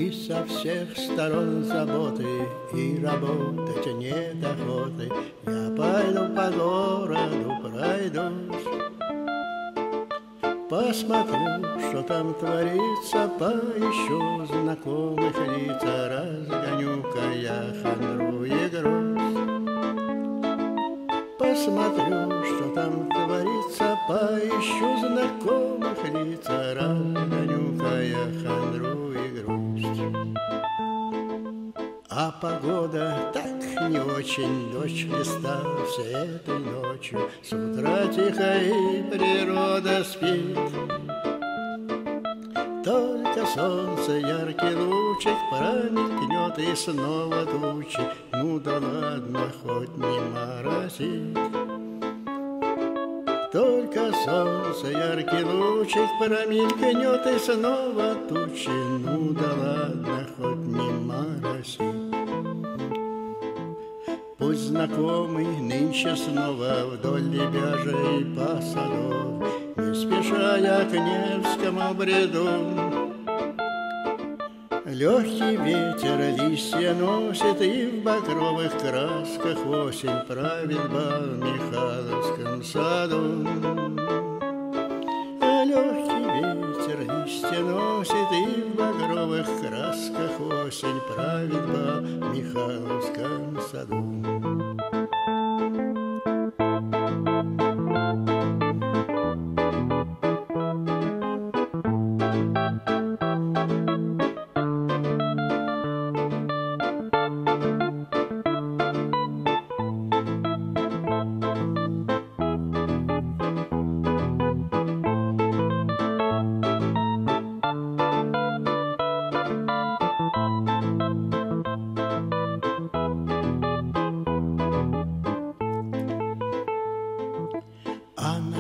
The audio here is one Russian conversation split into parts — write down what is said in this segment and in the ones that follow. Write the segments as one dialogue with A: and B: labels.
A: И со всех сторон заботы, и работать нет охоты. Я пойду по городу, пройдусь, посмотрю, что там творится, поищу знакомых лиц, разгоню-ка я хандру и грусть. Посмотрю, что там творится, поищу знакомых лиц, разгоню-ка я хандру и грусть. А погода так не очень, дождь хлестал всей этой ночью. С утра тихо и природа спит, только солнце яркий лучик промелькнет и снова тучи. Ну да ладно, хоть не моросит. Только солнце яркий лучик промелькнет и снова тучи. Ну да ладно, хоть не моросит. Пусть знакомый нынче снова вдоль лебяжий посадов, не спеша я к Невскому бреду. Легкий ветер листья носит, и в багровых красках осень правит бал в Михайловском саду. Легкий ветер листья носит, и в багровых красках осень правит бал в Михайловском саду.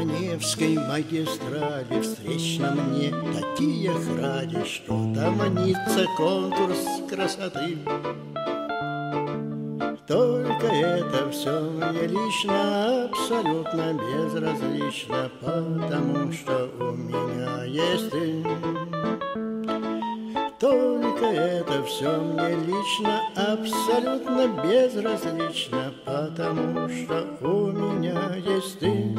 A: Невской магистрали встречно мне такие храни, что там манится конкурс красоты. Только это все мне лично абсолютно безразлично, потому что у меня есть ты. Только это все мне лично абсолютно безразлично, потому что у меня есть ты.